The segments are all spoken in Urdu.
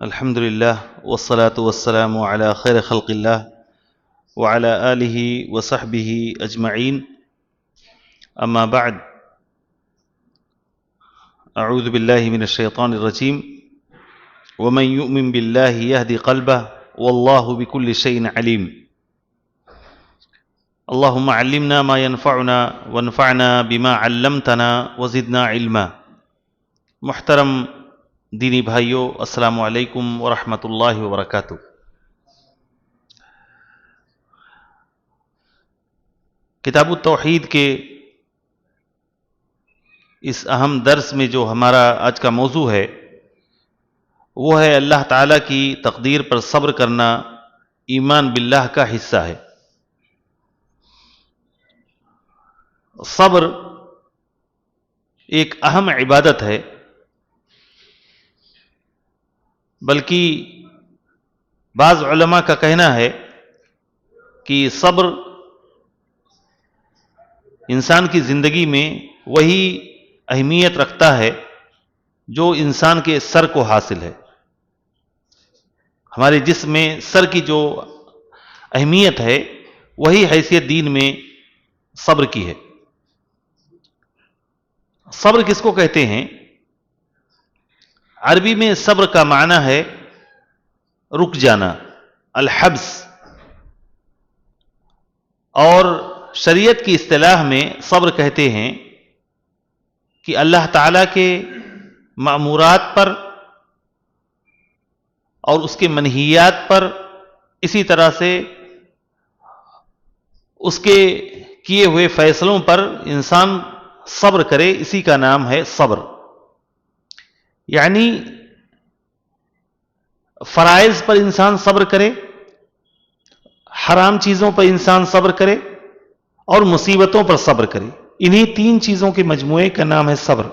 الحمد لله والصلاة والسلام على خير خلق الله وعلى آله وصحبه أجمعين أما بعد أعوذ بالله من الشيطان الرجيم ومن يؤمن بالله يهدي قلبه والله بكل شيء عليم اللهم علمنا ما ينفعنا وانفعنا بما علمتنا وزدنا علما. محترم دینی بھائیوں، السلام علیکم ورحمۃ اللہ وبرکاتہ. کتاب التوحید کے اس اہم درس میں جو ہمارا آج کا موضوع ہے وہ ہے اللہ تعالیٰ کی تقدیر پر صبر کرنا ایمان باللہ کا حصہ ہے. صبر ایک اہم عبادت ہے، بلکہ بعض علماء کا کہنا ہے کہ صبر انسان کی زندگی میں وہی اہمیت رکھتا ہے جو انسان کے سر کو حاصل ہے. ہمارے جسم میں سر کی جو اہمیت ہے وہی حیثیت دین میں صبر کی ہے. صبر کس کو کہتے ہیں؟ عربی میں صبر کا معنی ہے رک جانا، الحبس، اور شریعت کی اصطلاح میں صبر کہتے ہیں کہ اللہ تعالیٰ کے مأمورات پر اور اس کے منہیات پر، اسی طرح سے اس کے کیے ہوئے فیصلوں پر انسان صبر کرے، اسی کا نام ہے صبر. یعنی فرائض پر انسان صبر کرے، حرام چیزوں پر انسان صبر کرے اور مصیبتوں پر صبر کرے. انہی تین چیزوں کے مجموعے کا نام ہے صبر.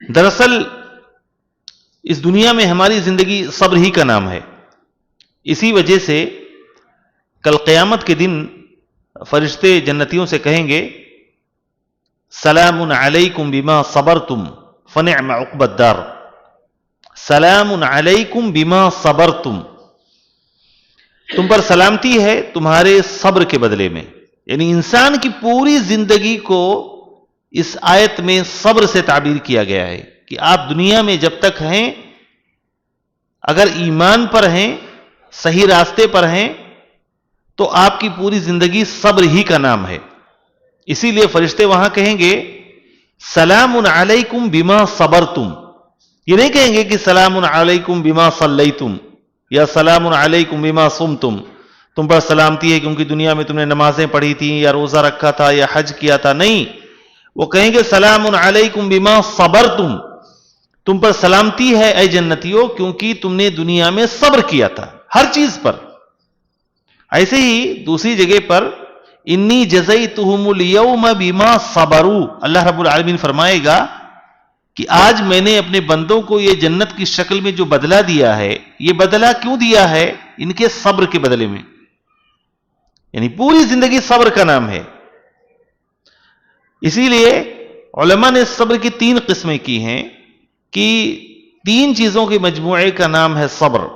دراصل اس دنیا میں ہماری زندگی صبر ہی کا نام ہے. اسی وجہ سے کل قیامت کے دن فرشتے جنتیوں سے کہیں گے سلام علیکم بما صبرتم فنعم عقبی الدار. سلام علیکم بما صبرتم، تم پر سلامتی ہے تمہارے صبر کے بدلے میں. یعنی انسان کی پوری زندگی کو اس آیت میں صبر سے تعبیر کیا گیا ہے کہ آپ دنیا میں جب تک ہیں، اگر ایمان پر ہیں، صحیح راستے پر ہیں، تو آپ کی پوری زندگی صبر ہی کا نام ہے. اسی لیے فرشتے وہاں کہیں گے سلام علیکم بما صبرتم. یہ نہیں کہیں گے کہ سلام علیکم بما صلیتم یا سلام علیکم بما صمتم، تم پر سلامتی ہے کیونکہ دنیا میں تم نے نمازیں پڑھی تھیں یا روزہ رکھا تھا یا حج کیا تھا. نہیں، وہ کہیں گے سلام علیکم بما صبرتم، تم پر سلامتی ہے اے جنتیوں کیونکہ تم نے دنیا میں صبر کیا تھا ہر چیز پر. ایسے ہی دوسری جگہ پر انی جزیتہم الیوم بما صبروا، اللہ رب العالمین فرمائے گا کہ آج میں نے اپنے بندوں کو یہ جنت کی شکل میں جو بدلہ دیا ہے، یہ بدلہ کیوں دیا ہے؟ ان کے صبر کے بدلے میں. یعنی پوری زندگی صبر کا نام ہے. اسی لیے علماء نے صبر کی تین قسمیں کی ہیں کہ تین چیزوں کے مجموعے کا نام ہے صبر.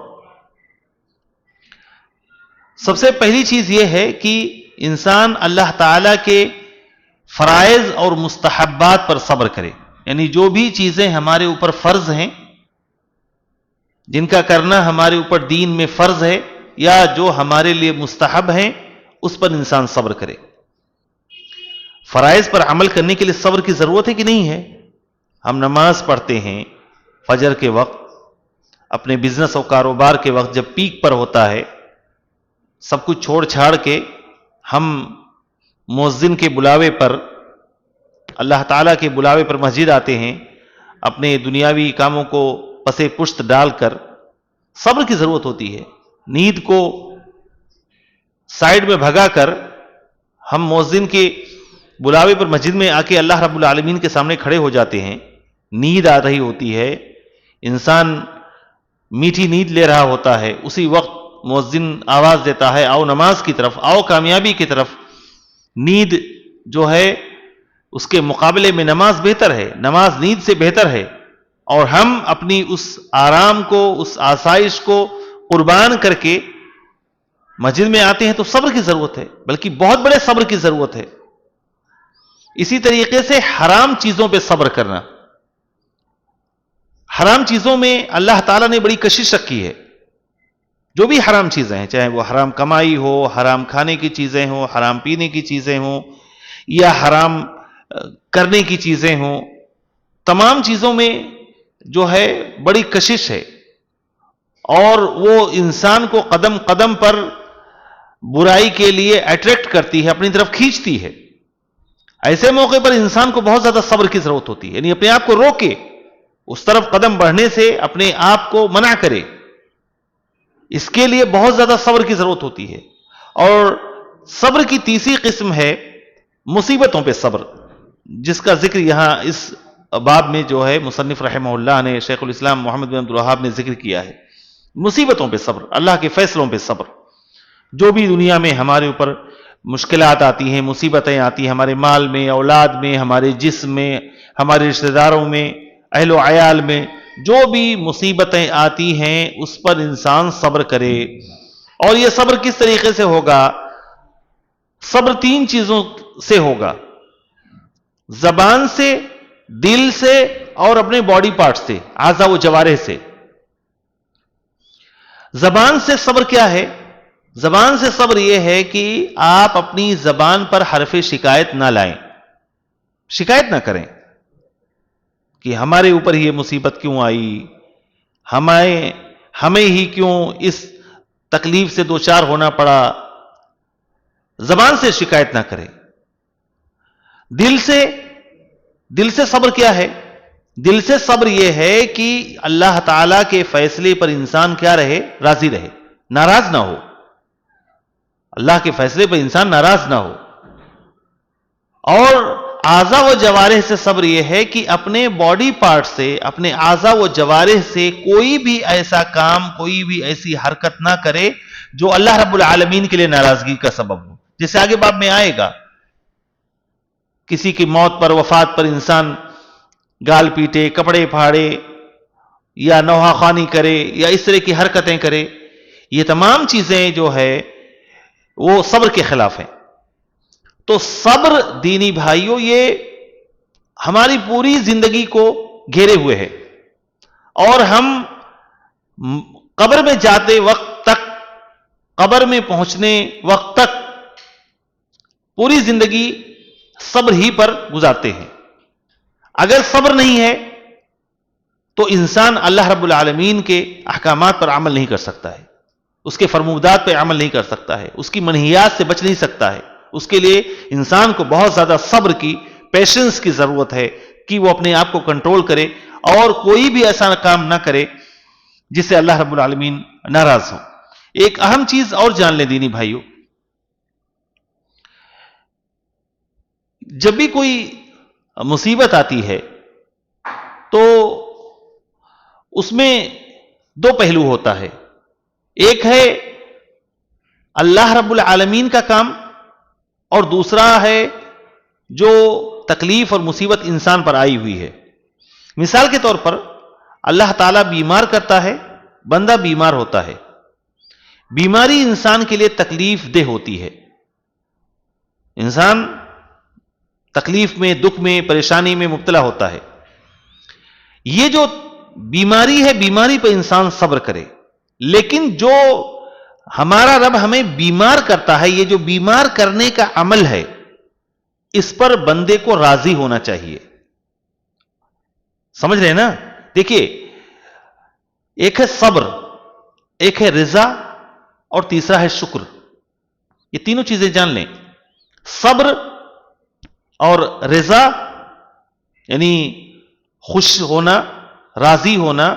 سب سے پہلی چیز یہ ہے کہ انسان اللہ تعالی کے فرائض اور مستحبات پر صبر کرے. یعنی جو بھی چیزیں ہمارے اوپر فرض ہیں، جن کا کرنا ہمارے اوپر دین میں فرض ہے، یا جو ہمارے لیے مستحب ہیں، اس پر انسان صبر کرے. فرائض پر عمل کرنے کے لیے صبر کی ضرورت ہے کہ نہیں ہے؟ ہم نماز پڑھتے ہیں فجر کے وقت، اپنے بزنس اور کاروبار کے وقت جب پیک پر ہوتا ہے، سب کچھ چھوڑ چھاڑ کے ہم مؤذن کے بلاوے پر، اللہ تعالیٰ کے بلاوے پر مسجد آتے ہیں، اپنے دنیاوی کاموں کو پسے پشت ڈال کر. صبر کی ضرورت ہوتی ہے. نیند کو سائیڈ میں بھگا کر ہم مؤذن کے بلاوے پر مسجد میں آ کے اللہ رب العالمین کے سامنے کھڑے ہو جاتے ہیں. نیند آ رہی ہوتی ہے، انسان میٹھی نیند لے رہا ہوتا ہے، اسی وقت مؤذن آواز دیتا ہے آؤ نماز کی طرف، آؤ کامیابی کی طرف. نیند جو ہے اس کے مقابلے میں نماز بہتر ہے، نماز نیند سے بہتر ہے، اور ہم اپنی اس آرام کو، اس آسائش کو قربان کر کے مسجد میں آتے ہیں تو صبر کی ضرورت ہے، بلکہ بہت بڑے صبر کی ضرورت ہے۔ اسی طریقے سے حرام چیزوں پہ صبر کرنا، حرام چیزوں میں اللہ تعالیٰ نے بڑی کشش رکھی ہے۔ جو بھی حرام چیزیں ہیں، چاہے وہ حرام کمائی ہو، حرام کھانے کی چیزیں ہوں، حرام پینے کی چیزیں ہوں، یا حرام کرنے کی چیزیں ہوں، تمام چیزوں میں جو ہے بڑی کشش ہے، اور وہ انسان کو قدم قدم پر برائی کے لیے اٹریکٹ کرتی ہے، اپنی طرف کھینچتی ہے۔ ایسے موقع پر انسان کو بہت زیادہ صبر کی ضرورت ہوتی ہے، یعنی اپنے آپ کو روکے، اس طرف قدم بڑھنے سے اپنے آپ کو منع کرے، اس کے لیے بہت زیادہ صبر کی ضرورت ہوتی ہے۔ اور صبر کی تیسری قسم ہے مصیبتوں پہ صبر، جس کا ذکر یہاں اس باب میں جو ہے مصنف رحمہ اللہ نے، شیخ الاسلام محمد بن عبد الوہاب نے ذکر کیا ہے۔ مصیبتوں پہ صبر، اللہ کے فیصلوں پہ صبر۔ جو بھی دنیا میں ہمارے اوپر مشکلات آتی ہیں، مصیبتیں آتی ہیں، ہمارے مال میں، اولاد میں، ہمارے جسم میں، ہمارے رشتہ داروں میں، اہل و عیال میں، جو بھی مصیبتیں آتی ہیں اس پر انسان صبر کرے۔ اور یہ صبر کس طریقے سے ہوگا؟ صبر تین چیزوں سے ہوگا: زبان سے، دل سے، اور اپنے باڈی پارٹ سے، اعضاء و جوارح سے۔ زبان سے صبر کیا ہے؟ زبان سے صبر یہ ہے کہ آپ اپنی زبان پر حرف شکایت نہ لائیں، شکایت نہ کریں کہ ہمارے اوپر یہ مصیبت کیوں آئی، ہمیں ہی کیوں اس تکلیف سے دوچار ہونا پڑا۔ زبان سے شکایت نہ کریں۔ دل سے صبر کیا ہے؟ دل سے صبر یہ ہے کہ اللہ تعالی کے فیصلے پر انسان کیا رہے؟ راضی رہے، ناراض نہ ہو۔ اللہ کے فیصلے پر انسان ناراض نہ ہو۔ اور اعضاء و جوارح سے صبر یہ ہے کہ اپنے باڈی پارٹ سے، اپنے اعضاء و جوارح سے کوئی بھی ایسا کام، کوئی بھی ایسی حرکت نہ کرے جو اللہ رب العالمین کے لیے ناراضگی کا سبب ہو۔ جیسے آگے باب میں آئے گا، کسی کی موت پر، وفات پر انسان گال پیٹے، کپڑے پھاڑے، یا نوحہ خوانی کرے، یا اس طرح کی حرکتیں کرے، یہ تمام چیزیں جو ہے وہ صبر کے خلاف ہیں۔ تو صبر دینی بھائیوں یہ ہماری پوری زندگی کو گھیرے ہوئے ہے، اور ہم قبر میں جاتے وقت تک، قبر میں پہنچنے وقت تک پوری زندگی صبر ہی پر گزارتے ہیں۔ اگر صبر نہیں ہے تو انسان اللہ رب العالمین کے احکامات پر عمل نہیں کر سکتا ہے، اس کے فرمودات پہ عمل نہیں کر سکتا ہے، اس کی منہیات سے بچ نہیں سکتا ہے۔ اس کے لیے انسان کو بہت زیادہ صبر کی، پیشنس کی ضرورت ہے کہ وہ اپنے آپ کو کنٹرول کرے اور کوئی بھی ایسا کام نہ کرے جس سے اللہ رب العالمین ناراض ہو۔ ایک اہم چیز اور جان لیں دینی بھائیوں، جب بھی کوئی مصیبت آتی ہے تو اس میں دو پہلو ہوتا ہے۔ ایک ہے اللہ رب العالمین کا کام، اور دوسرا ہے جو تکلیف اور مصیبت انسان پر آئی ہوئی ہے۔ مثال کے طور پر اللہ تعالیٰ بیمار کرتا ہے، بندہ بیمار ہوتا ہے۔ بیماری انسان کے لیے تکلیف دہ ہوتی ہے، انسان تکلیف میں، دکھ میں، پریشانی میں مبتلا ہوتا ہے۔ یہ جو بیماری ہے، بیماری پہ انسان صبر کرے، لیکن جو ہمارا رب ہمیں بیمار کرتا ہے، یہ جو بیمار کرنے کا عمل ہے، اس پر بندے کو راضی ہونا چاہیے۔ سمجھ رہے ہیں نا؟ دیکھیے، ایک ہے صبر، ایک ہے رضا، اور تیسرا ہے شکر۔ یہ تینوں چیزیں جان لیں، صبر اور رضا یعنی خوش ہونا، راضی ہونا،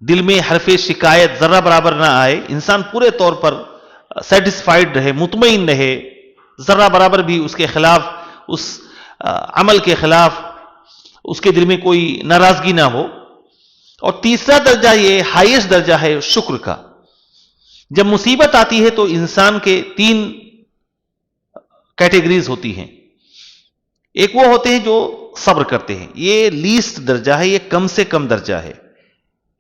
دل میں حرف شکایت ذرہ برابر نہ آئے، انسان پورے طور پر سیٹسفائیڈ رہے، مطمئن رہے، ذرہ برابر بھی اس کے خلاف، اس عمل کے خلاف اس کے دل میں کوئی ناراضگی نہ ہو۔ اور تیسرا درجہ، یہ ہائیسٹ درجہ ہے شکر کا۔ جب مصیبت آتی ہے تو انسان کے تین کیٹیگریز ہوتی ہیں۔ ایک وہ ہوتے ہیں جو صبر کرتے ہیں، یہ لیسٹ درجہ ہے، یہ کم سے کم درجہ ہے،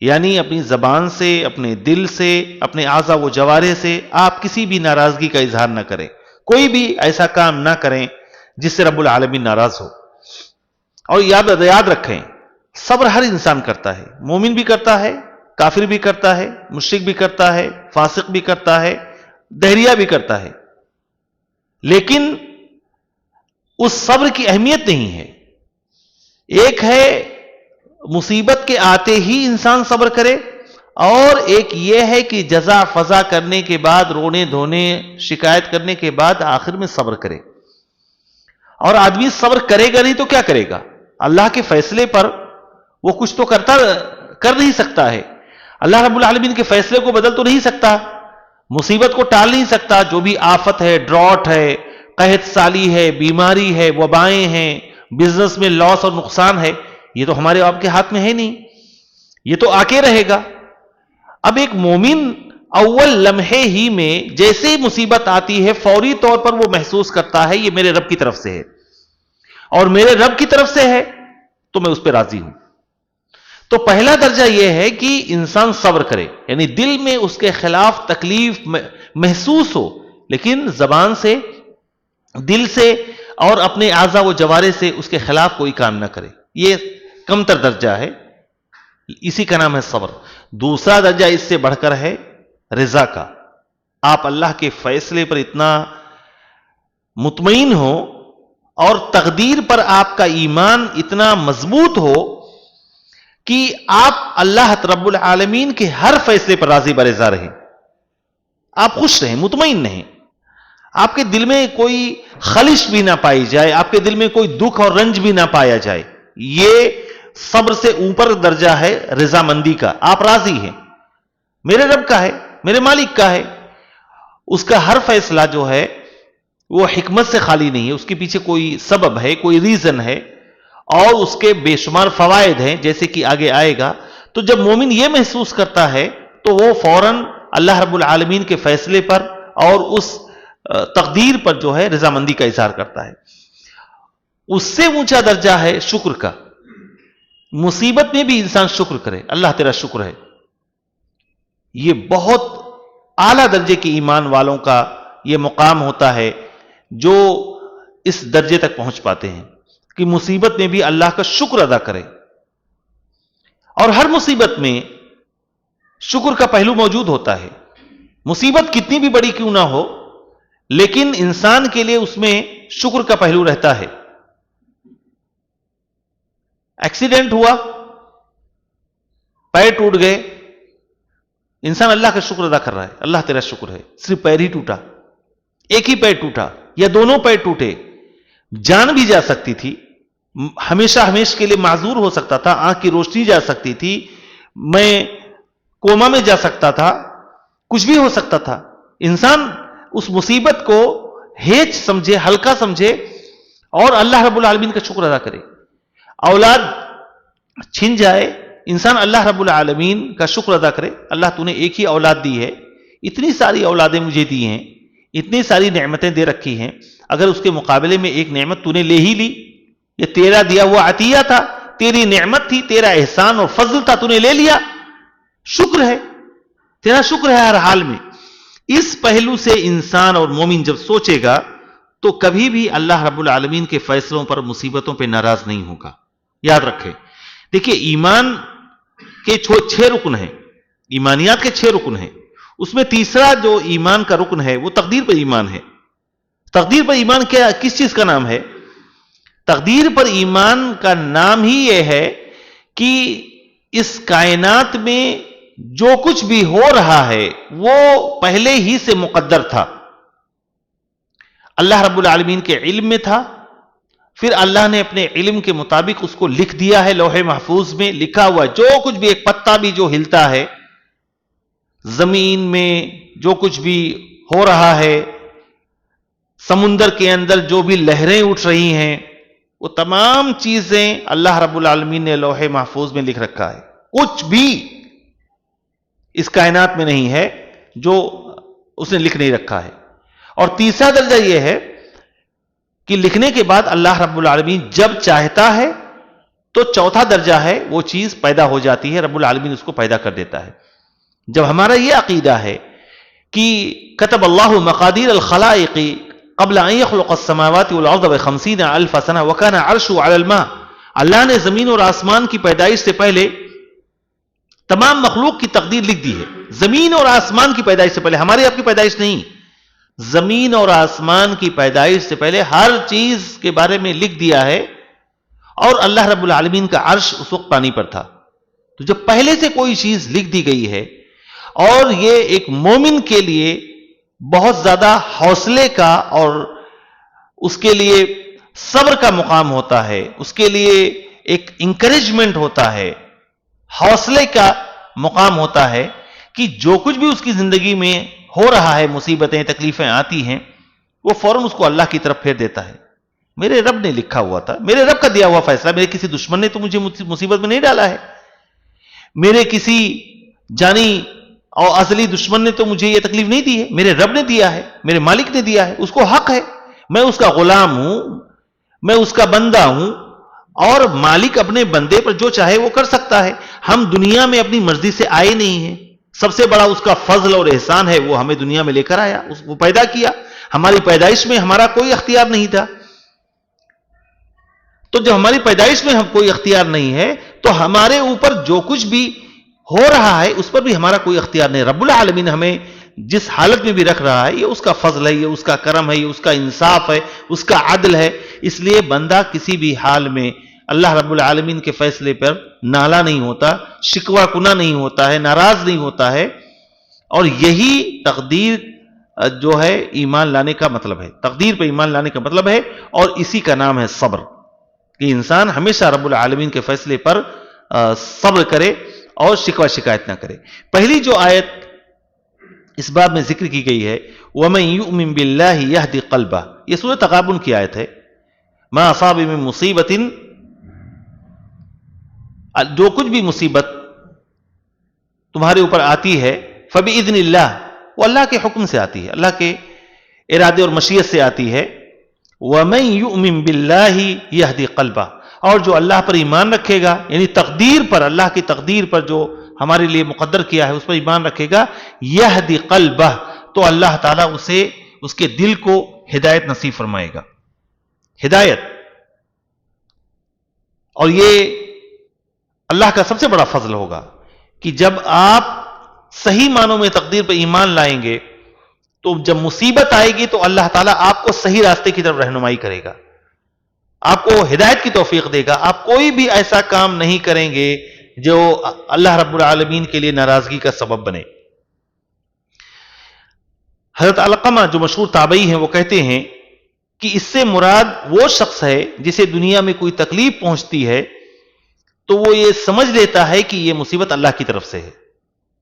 یعنی اپنی زبان سے، اپنے دل سے، اپنے اعضاء و جوارح سے آپ کسی بھی ناراضگی کا اظہار نہ کریں، کوئی بھی ایسا کام نہ کریں جس سے رب العالمین ناراض ہو۔ اور یاد رکھیں، صبر ہر انسان کرتا ہے، مومن بھی کرتا ہے، کافر بھی کرتا ہے، مشرک بھی کرتا ہے، فاسق بھی کرتا ہے، دہریہ بھی کرتا ہے، لیکن اس صبر کی اہمیت نہیں ہے۔ ایک ہے مصیبت کے آتے ہی انسان صبر کرے، اور ایک یہ ہے کہ جزا فضا کرنے کے بعد، رونے دھونے شکایت کرنے کے بعد آخر میں صبر کرے۔ اور آدمی صبر کرے گا نہیں تو کیا کرے گا؟ اللہ کے فیصلے پر وہ کچھ تو کر نہیں سکتا ہے، اللہ رب العالمین کے فیصلے کو بدل تو نہیں سکتا، مصیبت کو ٹال نہیں سکتا، جو بھی آفت ہے، ڈراٹ ہے، قحط سالی ہے، بیماری ہے، وبائیں ہیں، بزنس میں لاس اور نقصان ہے، یہ تو ہمارے آپ کے ہاتھ میں ہے نہیں، یہ تو آ کے رہے گا۔ اب ایک مومن اول لمحے ہی میں جیسے ہی مصیبت آتی ہے فوری طور پر وہ محسوس کرتا ہے یہ میرے رب کی طرف سے ہے، اور میرے رب کی طرف سے ہے تو میں اس پہ راضی ہوں۔ تو پہلا درجہ یہ ہے کہ انسان صبر کرے، یعنی دل میں اس کے خلاف تکلیف محسوس ہو، لیکن زبان سے، دل سے اور اپنے اعضاء و جوارح سے اس کے خلاف کوئی کام نہ کرے، یہ کم تر درجہ ہے، اسی کا نام ہے صبر۔ دوسرا درجہ اس سے بڑھ کر ہے رضا کا، آپ اللہ کے فیصلے پر اتنا مطمئن ہو اور تقدیر پر آپ کا ایمان اتنا مضبوط ہو کہ آپ اللہ رب العالمین کے ہر فیصلے پر راضی برضا رہیں، آپ خوش رہیں، مطمئن رہیں، آپ کے دل میں کوئی خلش بھی نہ پائی جائے، آپ کے دل میں کوئی دکھ اور رنج بھی نہ پایا جائے، یہ صبر سے اوپر درجہ ہے رضا مندی کا۔ آپ راضی ہیں، میرے رب کا ہے، میرے مالک کا ہے، اس کا ہر فیصلہ جو ہے وہ حکمت سے خالی نہیں ہے، اس کے پیچھے کوئی سبب ہے، کوئی ریزن ہے، اور اس کے بے شمار فوائد ہیں جیسے کہ آگے آئے گا۔ تو جب مومن یہ محسوس کرتا ہے تو وہ فوراً اللہ رب العالمین کے فیصلے پر اور اس تقدیر پر جو ہے رضامندی کا اظہار کرتا ہے۔ اس سے اونچا درجہ ہے شکر کا، مصیبت میں بھی انسان شکر کرے، اللہ تیرا شکر ہے، یہ بہت اعلیٰ درجے کے ایمان والوں کا یہ مقام ہوتا ہے جو اس درجے تک پہنچ پاتے ہیں کہ مصیبت میں بھی اللہ کا شکر ادا کرے۔ اور ہر مصیبت میں شکر کا پہلو موجود ہوتا ہے، مصیبت کتنی بھی بڑی کیوں نہ ہو لیکن انسان کے لیے اس میں شکر کا پہلو رہتا ہے۔ ایکسیڈنٹ ہوا، پیر ٹوٹ گئے، انسان اللہ کا شکر ادا کر رہا ہے، اللہ تیرا شکر ہے، صرف پیر ہی ٹوٹا، ایک ہی پیر ٹوٹا یا دونوں پیر ٹوٹے، جان بھی جا سکتی تھی، ہمیشہ کے لیے معذور ہو سکتا تھا، آنکھ کی روشنی جا سکتی تھی، میں کوما میں جا سکتا تھا، کچھ بھی ہو سکتا تھا۔ انسان اس مصیبت کو ہیچ سمجھے، ہلکا سمجھے اور اللہ رب العالمین کا شکر ادا کرے۔ اولاد چھن جائے، انسان اللہ رب العالمین کا شکر ادا کرے، اللہ تو نے ایک ہی اولاد دی ہے، اتنی ساری اولادیں مجھے دی ہیں، اتنی ساری نعمتیں دے رکھی ہیں، اگر اس کے مقابلے میں ایک نعمت تو نے لے ہی لی، یہ تیرا دیا ہوا عطیہ تھا، تیری نعمت تھی، تیرا احسان اور فضل تھا، تو نے لے لیا، شکر ہے، تیرا شکر ہے ہر حال میں۔ اس پہلو سے انسان اور مومن جب سوچے گا تو کبھی بھی اللہ رب العالمین کے فیصلوں پر، مصیبتوں پہ ناراض نہیں ہوگا۔ یاد رکھیں، دیکھیے ایمان کے 6 رکن ہیں، ایمانیات کے 6 رکن ہیں، اس میں تیسرا جو ایمان کا رکن ہے وہ تقدیر پر ایمان ہے۔ تقدیر پر ایمان کس چیز کا نام ہے؟ تقدیر پر ایمان کا نام ہی یہ ہے کہ اس کائنات میں جو کچھ بھی ہو رہا ہے وہ پہلے ہی سے مقدر تھا، اللہ رب العالمین کے علم میں تھا، پھر اللہ نے اپنے علم کے مطابق اس کو لکھ دیا ہے، لوح محفوظ میں لکھا ہوا، جو کچھ بھی، ایک پتا بھی جو ہلتا ہے زمین میں، جو کچھ بھی ہو رہا ہے سمندر کے اندر، جو بھی لہریں اٹھ رہی ہیں، وہ تمام چیزیں اللہ رب العالمین نے لوح محفوظ میں لکھ رکھا ہے، کچھ بھی اس کائنات میں نہیں ہے جو اس نے لکھ نہیں رکھا ہے۔ اور تیسرا درجہ یہ ہے کہ لکھنے کے بعد اللہ رب العالمین جب چاہتا ہے تو چوتھا درجہ ہے وہ چیز پیدا ہو جاتی ہے، رب العالمین اس کو پیدا کر دیتا ہے۔ جب ہمارا یہ عقیدہ ہے کہ کتب اللہ مقادیر الخلائق قبل ان يخلق السماوات والارض ب50 الف سنہ وكان عرشه على الماء، اللہ نے زمین اور آسمان کی پیدائش سے پہلے تمام مخلوق کی تقدیر لکھ دی ہے۔ زمین اور آسمان کی پیدائش سے پہلے، ہماری آپ کی پیدائش نہیں، زمین اور آسمان کی پیدائش سے پہلے ہر چیز کے بارے میں لکھ دیا ہے، اور اللہ رب العالمین کا عرش اس وقت پانی پر تھا۔ تو جب پہلے سے کوئی چیز لکھ دی گئی ہے، اور یہ ایک مومن کے لیے بہت زیادہ حوصلے کا اور اس کے لیے صبر کا مقام ہوتا ہے، اس کے لیے ایک انکریجمنٹ ہوتا ہے، حوصلے کا مقام ہوتا ہے کہ جو کچھ بھی اس کی زندگی میں ہو رہا ہے، مصیبتیں تکلیفیں آتی ہیں، وہ فوراً اس کو اللہ کی طرف پھیر دیتا ہے۔ میرے رب نے لکھا ہوا تھا، میرے رب کا دیا ہوا فیصلہ، میرے کسی دشمن نے تو مجھے مصیبت میں نہیں ڈالا ہے، میرے کسی جانی اور ازلی دشمن نے تو مجھے یہ تکلیف نہیں دی ہے، میرے رب نے دیا ہے، میرے مالک نے دیا ہے، اس کو حق ہے، میں اس کا غلام ہوں، میں اس کا بندہ ہوں، اور مالک اپنے بندے پر جو چاہے وہ کر سکتا ہے۔ ہم دنیا میں اپنی مرضی سے آئے نہیں ہیں، سب سے بڑا اس کا فضل اور احسان ہے، وہ ہمیں دنیا میں لے کر آیا، وہ پیدا کیا، ہماری پیدائش میں ہمارا کوئی اختیار نہیں تھا۔ تو جب ہماری پیدائش میں ہم کوئی اختیار نہیں ہے، تو ہمارے اوپر جو کچھ بھی ہو رہا ہے اس پر بھی ہمارا کوئی اختیار نہیں۔ رب العالمین ہمیں جس حالت میں بھی رکھ رہا ہے، یہ اس کا فضل ہے، یہ اس کا کرم ہے، یہ اس کا انصاف ہے، اس کا عدل ہے۔ اس لیے بندہ کسی بھی حال میں اللہ رب العالمین کے فیصلے پر نالا نہیں ہوتا، شکوہ کنا نہیں ہوتا ہے، ناراض نہیں ہوتا ہے، اور یہی تقدیر جو ہے ایمان لانے کا مطلب ہے، تقدیر پہ ایمان لانے کا مطلب ہے، اور اسی کا نام ہے صبر، کہ انسان ہمیشہ رب العالمین کے فیصلے پر صبر کرے اور شکوہ شکایت نہ کرے۔ پہلی جو آیت اس باب میں ذکر کی گئی ہے، وَمَن يُؤْمِن بِاللَّهِ يَهْدِ قَلْبَهُ، یہ سورۃ تغابن کی آیت ہے۔ مَا أَصَابَ مِن مُصِیبَةٍ، جو کچھ بھی مصیبت تمہارے اوپر آتی ہے، فَبِإِذْنِ اللَّهِ، وہ اللہ کے حکم سے آتی ہے، اللہ کے ارادے اور مشیت سے آتی ہے۔ وَمَن يُؤْمِن بِاللَّهِ يَهْدِ قَلْبَهُ، اور جو اللہ پر ایمان رکھے گا، یعنی تقدیر پر، اللہ کی تقدیر پر جو ہمارے لیے مقدر کیا ہے اس پر ایمان رکھے گا، یہدی قلبہ، تو اللہ تعالیٰ اسے اس کے دل کو ہدایت نصیب فرمائے گا، ہدایت۔ اور یہ اللہ کا سب سے بڑا فضل ہوگا کہ جب آپ صحیح معنوں میں تقدیر پر ایمان لائیں گے، تو جب مصیبت آئے گی تو اللہ تعالیٰ آپ کو صحیح راستے کی طرف رہنمائی کرے گا، آپ کو ہدایت کی توفیق دے گا۔ آپ کوئی بھی ایسا کام نہیں کریں گے جو اللہ رب العالمین کے لیے ناراضگی کا سبب بنے۔ حضرت علقمہ جو مشہور تابعی ہیں، وہ کہتے ہیں کہ اس سے مراد وہ شخص ہے جسے دنیا میں کوئی تکلیف پہنچتی ہے تو وہ یہ سمجھ لیتا ہے کہ یہ مصیبت اللہ کی طرف سے ہے۔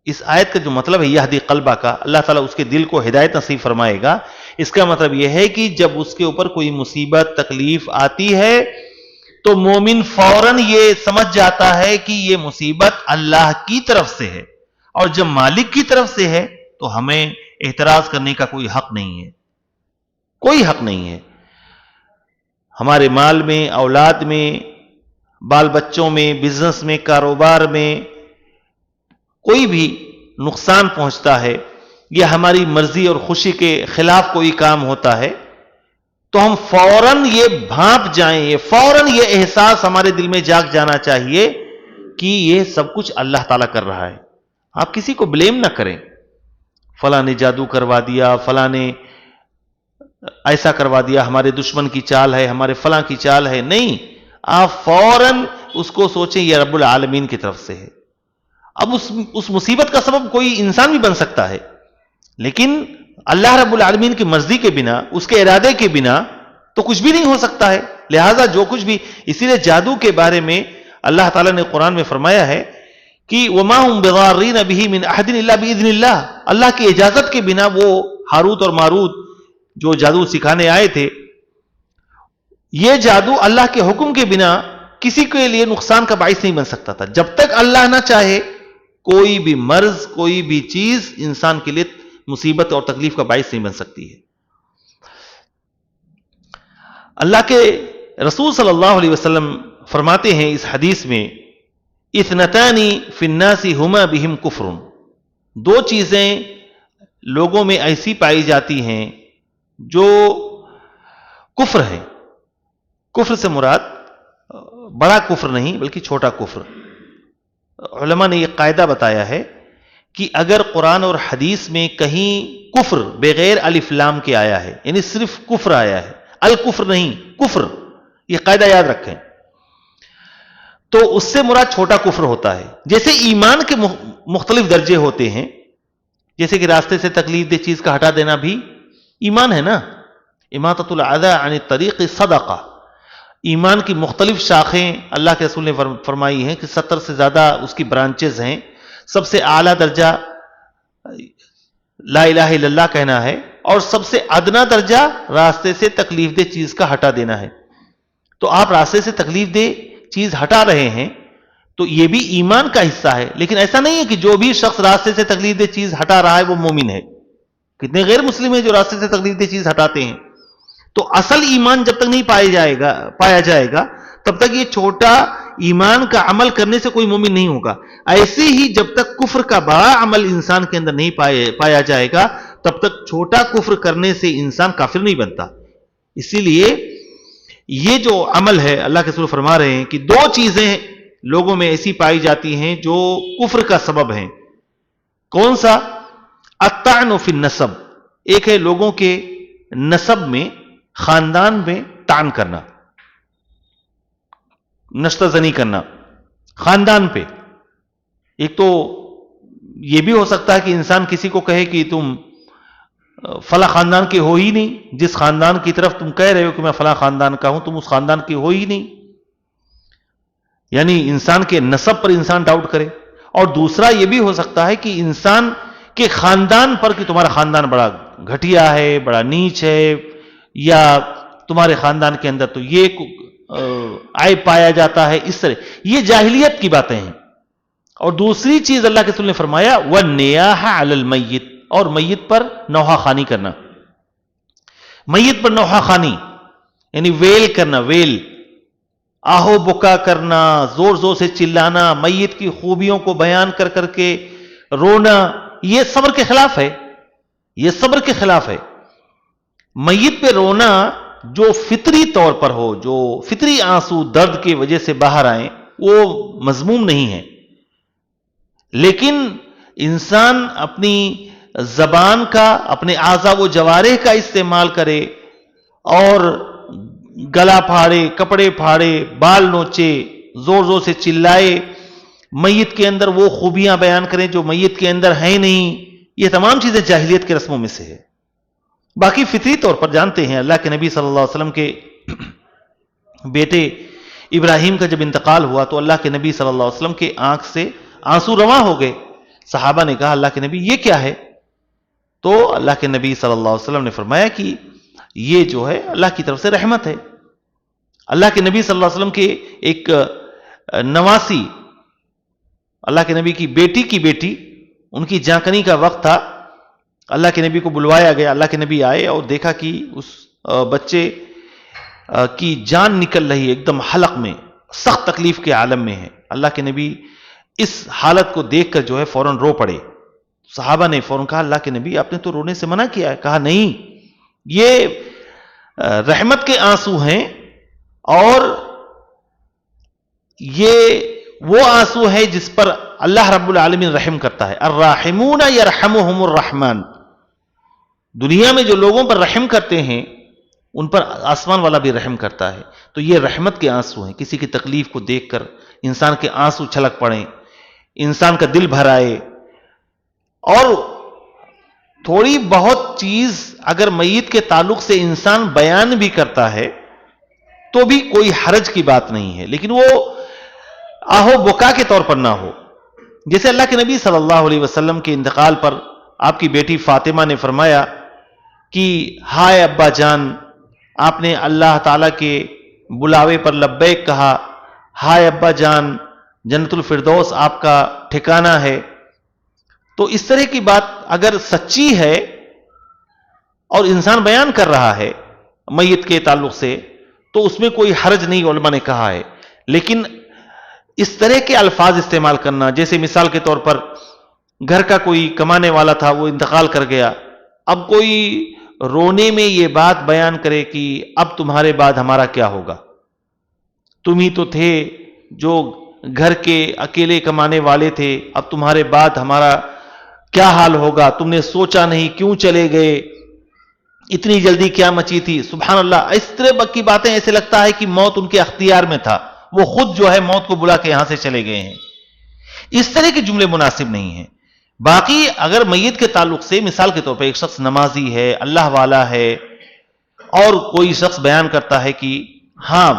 اس آیت کا جو مطلب ہے یہدی قلبہ کا، اللہ تعالیٰ اس کے دل کو ہدایت نصیب فرمائے گا، اس کا مطلب یہ ہے کہ جب اس کے اوپر کوئی مصیبت تکلیف آتی ہے تو مومن فوراً یہ سمجھ جاتا ہے کہ یہ مصیبت اللہ کی طرف سے ہے، اور جب مالک کی طرف سے ہے تو ہمیں اعتراض کرنے کا کوئی حق نہیں ہے، کوئی حق نہیں ہے۔ ہمارے مال میں، اولاد میں، بال بچوں میں، بزنس میں، کاروبار میں کوئی بھی نقصان پہنچتا ہے یا ہماری مرضی اور خوشی کے خلاف کوئی کام ہوتا ہے تو ہم فوراً یہ بھانپ جائیں، یہ فوراً یہ احساس ہمارے دل میں جاگ جانا چاہیے کہ یہ سب کچھ اللہ تعالیٰ کر رہا ہے۔ آپ کسی کو بلیم نہ کریں، فلاں نے جادو کروا دیا، فلاں نے ایسا کروا دیا، ہمارے دشمن کی چال ہے، ہمارے فلاں کی چال ہے، نہیں، آپ فوراً اس کو سوچیں یہ رب العالمین کی طرف سے ہے۔ اب اس مصیبت کا سبب کوئی انسان بھی بن سکتا ہے، لیکن اللہ رب العالمین کی مرضی کے بنا، اس کے ارادے کے بنا تو کچھ بھی نہیں ہو سکتا ہے۔ لہٰذا جو کچھ بھی، اسی لیے جادو کے بارے میں اللہ تعالیٰ نے قرآن میں فرمایا ہے کہ وَمَا هُمْ بِضَارِّينَ بِهِ مِنْ أَحَدٍ إِلَّا بِإِذْنِ اللَّهِ، اللہ کی اجازت کے بنا وہ ہاروت اور ماروت جو جادو سکھانے آئے تھے، یہ جادو اللہ کے حکم کے بنا کسی کے لیے نقصان کا باعث نہیں بن سکتا تھا۔ جب تک اللہ نہ چاہے کوئی بھی مرض، کوئی بھی چیز انسان کے لیے مصیبت اور تکلیف کا باعث نہیں بن سکتی ہے۔ اللہ کے رسول صلی اللہ علیہ وسلم فرماتے ہیں اس حدیث میں، اثنتانی فی الناس ہما بہم کفر، دو چیزیں لوگوں میں ایسی پائی جاتی ہیں جو کفر ہے. کفر سے مراد بڑا کفر نہیں بلکہ چھوٹا کفر. علماء نے یہ قاعدہ بتایا ہے کہ اگر قرآن اور حدیث میں کہیں کفر بغیر الف لام کے آیا ہے، یعنی صرف کفر آیا ہے، الکفر نہیں، کفر، یہ قاعدہ یاد رکھیں، تو اس سے مراد چھوٹا کفر ہوتا ہے. جیسے ایمان کے مختلف درجے ہوتے ہیں، جیسے کہ راستے سے تکلیف دہ چیز کا ہٹا دینا بھی ایمان ہے نا. اماطۃ الاذى عن الطریق صدقہ. ایمان کی مختلف شاخیں اللہ کے رسول نے فرمائی ہیں کہ 70 سے زیادہ اس کی برانچز ہیں. سب سے اعلیٰ درجہ لا الہ الا اللہ کہنا ہے، اور سب سے ادنا درجہ راستے سے تکلیف دہ چیز کا ہٹا دینا ہے. تو آپ راستے سے تکلیف دہ چیز ہٹا رہے ہیں تو یہ بھی ایمان کا حصہ ہے. لیکن ایسا نہیں ہے کہ جو بھی شخص راستے سے تکلیف دہ چیز ہٹا رہا ہے وہ مومن ہے. کتنے غیر مسلم ہیں جو راستے سے تکلیف دہ چیز ہٹاتے ہیں. تو اصل ایمان جب تک نہیں پایا جائے گا تب تک یہ چھوٹا ایمان کا عمل کرنے سے کوئی مومن نہیں ہوگا. ایسے ہی جب تک کفر کا بڑا عمل انسان کے اندر نہیں پایا جائے گا تب تک چھوٹا کفر کرنے سے انسان کافر نہیں بنتا. اسی لیے یہ جو عمل ہے، اللہ کے رسول فرما رہے ہیں کہ دو چیزیں لوگوں میں ایسی پائی جاتی ہیں جو کفر کا سبب ہیں. کون سا؟ الطعن فی النسب. ایک ہے لوگوں کے نسب میں، خاندان میں طعن کرنا، نشتہ زنی کرنا خاندان پہ. ایک تو یہ بھی ہو سکتا ہے کہ انسان کسی کو کہے کہ تم فلاں خاندان کے ہو ہی نہیں، جس خاندان کی طرف تم کہہ رہے ہو کہ میں فلاں خاندان کا ہوں تم اس خاندان کے ہو ہی نہیں، یعنی انسان کے نسب پر انسان ڈاؤٹ کرے. اور دوسرا یہ بھی ہو سکتا ہے کہ انسان کے خاندان پر کہ تمہارا خاندان بڑا گھٹیا ہے، بڑا نیچ ہے، یا تمہارے خاندان کے اندر تو یہ عیب پایا جاتا ہے. اس طرح یہ جاہلیت کی باتیں ہیں. اور دوسری چیز اللہ کے رسول نے فرمایا وَالنِّيَاحَ عَلَى الْمَيِّتِ، اور میت پر نوحہ خوانی کرنا. میت پر نوحہ خوانی یعنی ویل کرنا، ویل، آہو بکا کرنا، زور زور سے چلانا، میت کی خوبیوں کو بیان کر کر کے رونا، یہ صبر کے خلاف ہے. یہ صبر کے خلاف ہے. میت پہ رونا جو فطری طور پر ہو، جو فطری آنسو درد کی وجہ سے باہر آئیں، وہ مذموم نہیں ہے. لیکن انسان اپنی زبان کا، اپنے اعضاء و جوارح کا استعمال کرے اور گلا پھاڑے، کپڑے پھاڑے، بال نوچے، زور زور سے چلائے، میت کے اندر وہ خوبیاں بیان کریں جو میت کے اندر ہیں نہیں، یہ تمام چیزیں جاہلیت کے رسموں میں سے ہے. باقی فطری طور پر جانتے ہیں اللہ کے نبی صلی اللہ علیہ وسلم کے بیٹے ابراہیم کا جب انتقال ہوا تو اللہ کے نبی صلی اللہ علیہ وسلم کے آنکھ سے آنسو رواں ہو گئے. صحابہ نے کہا اللہ کے نبی یہ کیا ہے؟ تو اللہ کے نبی صلی اللہ علیہ وسلم نے فرمایا کہ یہ جو ہے اللہ کی طرف سے رحمت ہے. اللہ کے نبی صلی اللہ علیہ وسلم کے ایک نواسی، اللہ کے نبی کی بیٹی، ان کی جانکنی کا وقت تھا. اللہ کے نبی کو بلوایا گیا. اللہ کے نبی آئے اور دیکھا کہ اس بچے کی جان نکل رہی ہے، ایک دم حلق میں، سخت تکلیف کے عالم میں ہے. اللہ کے نبی اس حالت کو دیکھ کر جو ہے فوراً رو پڑے. صحابہ نے فوراً کہا اللہ کے نبی آپ نے تو رونے سے منع کیا ہے. کہا نہیں، یہ رحمت کے آنسو ہیں اور یہ وہ آنسو ہے جس پر اللہ رب العالمین رحم کرتا ہے. الراحمون یرحمہم الرحمن. دنیا میں جو لوگوں پر رحم کرتے ہیں ان پر آسمان والا بھی رحم کرتا ہے. تو یہ رحمت کے آنسو ہیں. کسی کی تکلیف کو دیکھ کر انسان کے آنسو چھلک پڑیں، انسان کا دل بھر آئے. اور تھوڑی بہت چیز اگر میت کے تعلق سے انسان بیان بھی کرتا ہے تو بھی کوئی حرج کی بات نہیں ہے، لیکن وہ آہو بکا کے طور پر نہ ہو. جیسے اللہ کے نبی صلی اللہ علیہ وسلم کے انتقال پر آپ کی بیٹی فاطمہ نے فرمایا کہ ہائے ابا جان، آپ نے اللہ تعالیٰ کے بلاوے پر لبیک کہا، ہائے ابا جان، جنت الفردوس آپ کا ٹھکانہ ہے. تو اس طرح کی بات اگر سچی ہے اور انسان بیان کر رہا ہے میت کے تعلق سے تو اس میں کوئی حرج نہیں علماء نے کہا ہے. لیکن اس طرح کے الفاظ استعمال کرنا، جیسے مثال کے طور پر گھر کا کوئی کمانے والا تھا، وہ انتقال کر گیا، اب کوئی رونے میں یہ بات بیان کرے کہ اب تمہارے بعد ہمارا کیا ہوگا، تم ہی تو تھے جو گھر کے اکیلے کمانے والے تھے، اب تمہارے بعد ہمارا کیا حال ہوگا، تم نے سوچا نہیں کیوں چلے گئے، اتنی جلدی کیا مچی تھی. سبحان اللہ، اس طرح کی باتیں ایسے لگتا ہے کہ موت ان کے اختیار میں تھا، وہ خود جو ہے موت کو بلا کے یہاں سے چلے گئے ہیں. اس طرح کے جملے مناسب نہیں ہیں. باقی اگر میت کے تعلق سے مثال کے طور پہ ایک شخص نمازی ہے، اللہ والا ہے، اور کوئی شخص بیان کرتا ہے کہ ہاں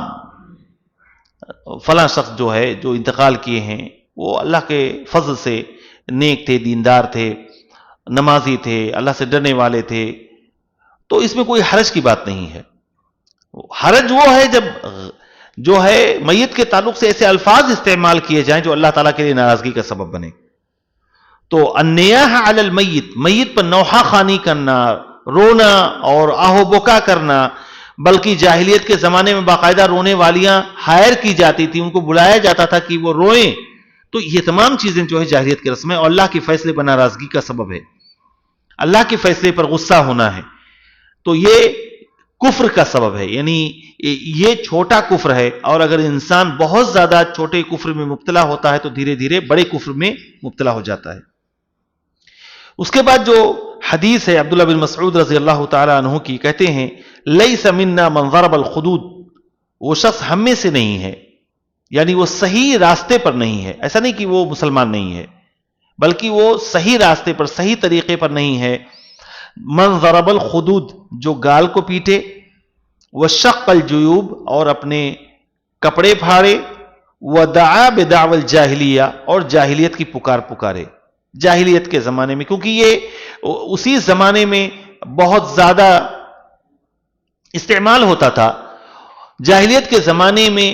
فلاں شخص جو ہے جو انتقال کیے ہیں وہ اللہ کے فضل سے نیک تھے، دیندار تھے، نمازی تھے، اللہ سے ڈرنے والے تھے، تو اس میں کوئی حرج کی بات نہیں ہے. حرج وہ ہے جب جو ہے میت کے تعلق سے ایسے الفاظ استعمال کیے جائیں جو اللہ تعالیٰ کے لیے ناراضگی کا سبب بنے. تو النیاح علی المیت، میت پر نوحہ خوانی کرنا، رونا اور آہو بکا کرنا، بلکہ جاہلیت کے زمانے میں باقاعدہ رونے والیاں ہائر کی جاتی تھی، ان کو بلایا جاتا تھا کہ وہ روئیں. تو یہ تمام چیزیں جو ہے جاہلیت کے رسم ہے اور اللہ کے فیصلے پر ناراضگی کا سبب ہے، اللہ کے فیصلے پر غصہ ہونا ہے. تو یہ کفر کا سبب ہے، یعنی یہ چھوٹا کفر ہے، اور اگر انسان بہت زیادہ چھوٹے کفر میں مبتلا ہوتا ہے تو دھیرے دھیرے بڑے کفر میں مبتلا ہو جاتا ہے. اس کے بعد جو حدیث ہے عبداللہ بن مسعود رضی اللہ تعالی عنہ کی، کہتے ہیں لیس منا من ضرب الخدود، وہ شخص ہم میں سے نہیں ہے، یعنی وہ صحیح راستے پر نہیں ہے. ایسا نہیں کہ وہ مسلمان نہیں ہے، بلکہ وہ صحیح راستے پر، صحیح طریقے پر نہیں ہے. من ضرب الخدود، جو گال کو پیٹے، وشق الجیوب، اور اپنے کپڑے پھاڑے، ودعا بدعوى الجاہلیہ، اور جاہلیت کی پکار پکارے. جاہلیت کے زمانے میں، کیونکہ یہ اسی زمانے میں بہت زیادہ استعمال ہوتا تھا. جاہلیت کے زمانے میں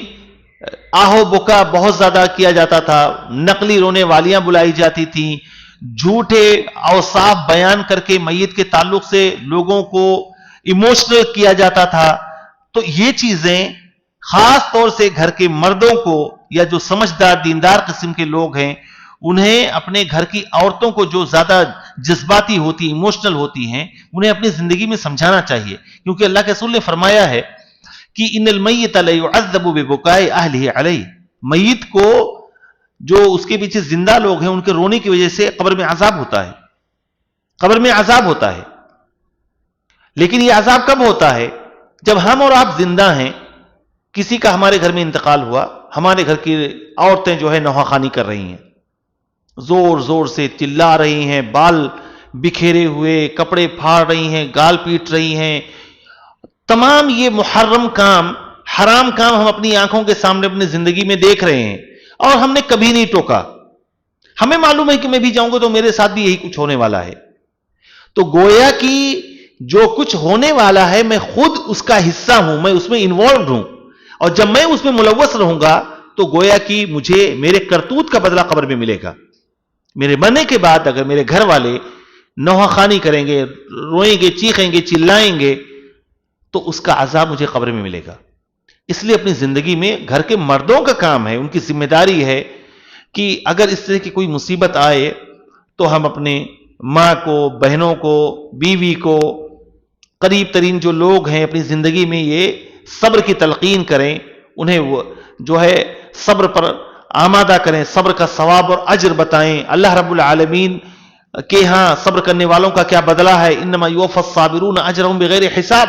آہو بکا بہت زیادہ کیا جاتا تھا، نقلی رونے والیاں بلائی جاتی تھیں، جھوٹے اوصاف بیان کر کے میت کے تعلق سے لوگوں کو ایموشنل کیا جاتا تھا. تو یہ چیزیں خاص طور سے گھر کے مردوں کو، یا جو سمجھدار دیندار قسم کے لوگ ہیں، انہیں اپنے گھر کی عورتوں کو جو زیادہ جذباتی ہوتی، ایموشنل ہوتی ہیں، انہیں اپنی زندگی میں سمجھانا چاہیے. کیونکہ اللہ کے رسول نے فرمایا ہے کہ ان المیت لیعذب ببکاء اہلہ علیہ، میت کو جو اس کے پیچھے زندہ لوگ ہیں ان کے رونے کی وجہ سے قبر میں عذاب ہوتا ہے، قبر میں عذاب ہوتا ہے. لیکن یہ عذاب کب ہوتا ہے؟ جب ہم اور آپ زندہ ہیں، کسی کا ہمارے گھر میں انتقال ہوا، ہمارے گھر کی عورتیں جو ہے نوحہ خوانی کر رہی ہیں، زور زور سے چلا رہی ہیں، بال بکھیرے ہوئے، کپڑے پھاڑ رہی ہیں، گال پیٹ رہی ہیں. تمام یہ محرم کام، حرام کام ہم اپنی آنکھوں کے سامنے اپنی زندگی میں دیکھ رہے ہیں، اور ہم نے کبھی نہیں ٹوکا. ہمیں معلوم ہے کہ میں بھی جاؤں گا تو میرے ساتھ بھی یہی کچھ ہونے والا ہے. تو گویا کہ جو کچھ ہونے والا ہے میں خود اس کا حصہ ہوں، میں اس میں انوالوڈ ہوں، اور جب میں اس میں ملوث رہوں گا تو گویا کہ مجھے میرے کرتوت کا بدلہ قبر میں ملے گا. میرے مرنے کے بعد اگر میرے گھر والے نوحہ خوانی کریں گے، روئیں گے، چیخیں گے، چلائیں گے، تو اس کا عذاب مجھے قبر میں ملے گا. اس لیے اپنی زندگی میں گھر کے مردوں کا کام ہے، ان کی ذمہ داری ہے کہ اگر اس طرح کی کوئی مصیبت آئے تو ہم اپنے ماں کو، بہنوں کو، بیوی کو، قریب ترین جو لوگ ہیں اپنی زندگی میں یہ صبر کی تلقین کریں، انہیں وہ جو ہے صبر پر آمادہ کریں، صبر کا ثواب اور اجر بتائیں. اللہ رب العالمین کے ہاں صبر کرنے والوں کا کیا بدلہ ہے، انما یوفی الصابرون اجرهم بغیر حساب.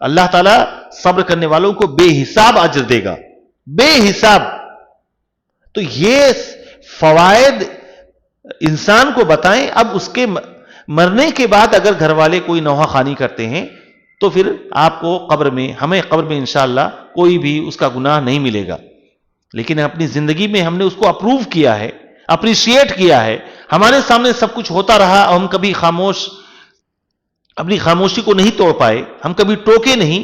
اللہ تعالیٰ صبر کرنے والوں کو بے حساب اجر دے گا، بے حساب. تو یہ فوائد انسان کو بتائیں. اب اس کے مرنے کے بعد اگر گھر والے کوئی نوحہ خوانی کرتے ہیں تو پھر آپ کو قبر میں، ہمیں قبر میں انشاءاللہ کوئی بھی اس کا گناہ نہیں ملے گا. لیکن اپنی زندگی میں ہم نے اس کو اپروو کیا ہے، اپریشیٹ کیا ہے، ہمارے سامنے سب کچھ ہوتا رہا اور ہم کبھی اپنی خاموشی کو نہیں توڑ پائے، ہم کبھی ٹوکے نہیں،